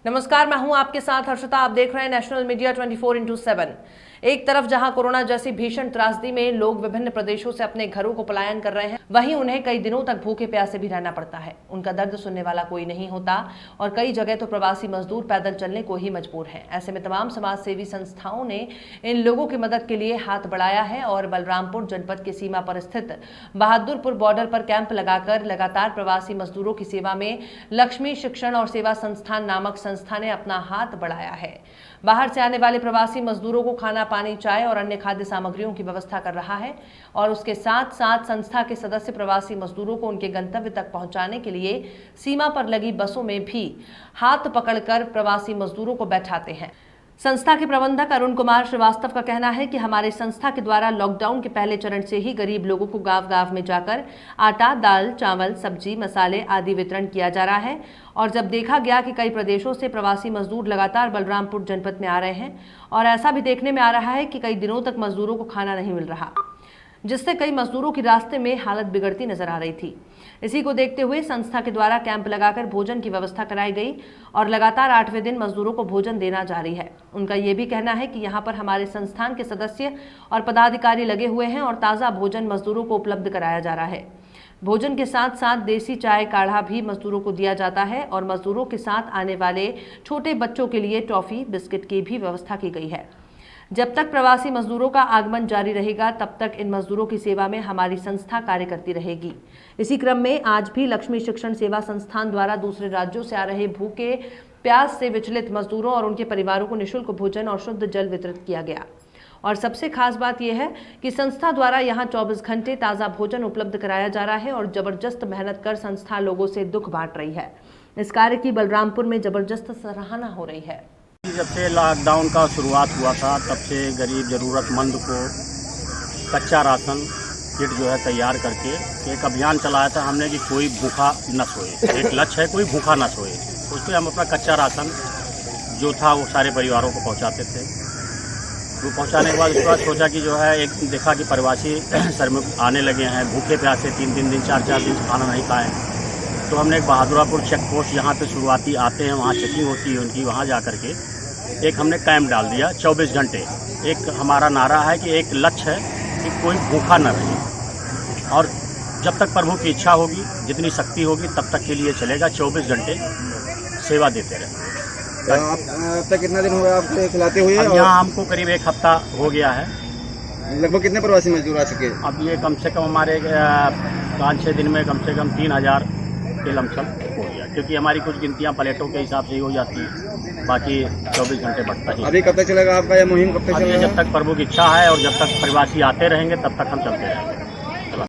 नमस्कार, मैं हूं आपके साथ हर्षिता। आप देख रहे हैं नेशनल मीडिया 24x7। एक तरफ जहां कोरोना जैसी भीषण त्रासदी में लोग विभिन्न प्रदेशों से अपने घरों को पलायन कर रहे हैं, वहीं उन्हें कई दिनों तक भूखे प्यासे भी रहना पड़ता है। उनका दर्द सुनने वाला कोई नहीं होता और कई जगह तो प्रवासी मजदूर पैदल चलने को ही मजबूर हैं। ऐसे में तमाम समाज सेवी संस्थाओं ने इन लोगों की मदद के लिए हाथ बढ़ाया है और बलरामपुर जनपद की सीमा पर स्थित बहादुरपुर बॉर्डर पर कैंप लगाकर लगातार प्रवासी मजदूरों की सेवा में लक्ष्मी शिक्षण और सेवा संस्थान नामक संस्था ने अपना हाथ बढ़ाया है। बाहर से आने वाले प्रवासी मजदूरों को खाना, पानी, चाय और अन्य खाद्य सामग्रियों की व्यवस्था कर रहा है और उसके साथ साथ संस्था के सदस्य प्रवासी मजदूरों को उनके गंतव्य तक पहुंचाने के लिए सीमा पर लगी बसों में भी हाथ पकड़कर प्रवासी मजदूरों को बैठाते हैं। संस्था के प्रबंधक अरुण कुमार श्रीवास्तव का कहना है कि हमारी संस्था के द्वारा लॉकडाउन के पहले चरण से ही गरीब लोगों को गांव-गांव में जाकर आटा, दाल, चावल, सब्जी, मसाले आदि वितरण किया जा रहा है और जब देखा गया कि कई प्रदेशों से प्रवासी मजदूर लगातार बलरामपुर जनपद में आ रहे हैं और ऐसा भी देखने में आ रहा है कि कई दिनों तक मजदूरों को खाना नहीं मिल रहा, जिससे कई मजदूरों की रास्ते में हालत बिगड़ती नजर आ रही थी। इसी को देखते हुए संस्था के द्वारा कैंप लगाकर भोजन की व्यवस्था कराई गई और लगातार 8वें दिन मजदूरों को भोजन देना जारी है। उनका ये भी कहना है कि यहाँ पर हमारे संस्थान के सदस्य और पदाधिकारी लगे हुए हैं और ताज़ा भोजन मजदूरों को उपलब्ध कराया जा रहा है। भोजन के साथ साथ देसी चाय, काढ़ा भी मजदूरों को दिया जाता है और मजदूरों के साथ आने वाले छोटे बच्चों के लिए टॉफी, बिस्किट की भी व्यवस्था की गई है। जब तक प्रवासी मजदूरों का आगमन जारी रहेगा तब तक इन मजदूरों की सेवा में हमारी संस्था कार्य करती रहेगी। इसी क्रम में आज भी लक्ष्मी शिक्षण सेवा संस्थान द्वारा दूसरे राज्यों से आ रहे भूखे प्यास से विचलित मजदूरों और उनके परिवारों को निःशुल्क भोजन और शुद्ध जल वितरित किया गया। और सबसे खास बात यह है कि संस्था द्वारा यहाँ 24 घंटे ताज़ा भोजन उपलब्ध कराया जा रहा है और जबरदस्त मेहनत कर संस्था लोगों से दुख बांट रही है। इस कार्य की बलरामपुर में जबरदस्त सराहना हो रही है। जब से लॉकडाउन का शुरुआत हुआ था तब से गरीब ज़रूरतमंद को कच्चा राशन किट जो है तैयार करके एक अभियान चलाया था हमने कि कोई भूखा न सोए। एक लक्ष्य है कोई भूखा न सोए। उसमें हम अपना कच्चा राशन जो था वो सारे परिवारों को पहुंचाते थे। वो पहुंचाने के बाद उसके बाद सोचा कि जो है एक देखा कि प्रवासी श्रमिक आने लगे हैं भूखे प्यासे 3-3 दिन 4-4 दिन खाना नहीं खाएँ। तो हमने एक बहादुरपुर चेक पोस्ट जहाँ पे शुरुआती आते हैं वहाँ चेकिंग होती है उनकी, वहाँ जा कर के एक हमने कैंप डाल दिया 24 घंटे। एक हमारा नारा है कि एक लक्ष्य है कि कोई भूखा न रहे और जब तक प्रभु की इच्छा होगी, जितनी शक्ति होगी तब तक के लिए चलेगा। 24 घंटे सेवा देते रहे। अब तक कितना दिन हो गया आपको खिलाते हुए? यहाँ हमको करीब 1 हफ्ता हो गया है। लगभग कितने प्रवासी मजदूर आ चुके? अब ये कम से कम हमारे 5-6 दिन में कम से कम 3000 के लमसम हो गया, क्योंकि हमारी कुछ गिनतियाँ प्लेटों के हिसाब से ही हो जाती है, बाकी 24 घंटे बढ़ता ही। अभी कब तक चलेगा आपका यह मुहिम? कब तक चलेगा? जब तक प्रभु की इच्छा है और जब तक प्रवासी आते रहेंगे तब तक हम चलते रहेंगे।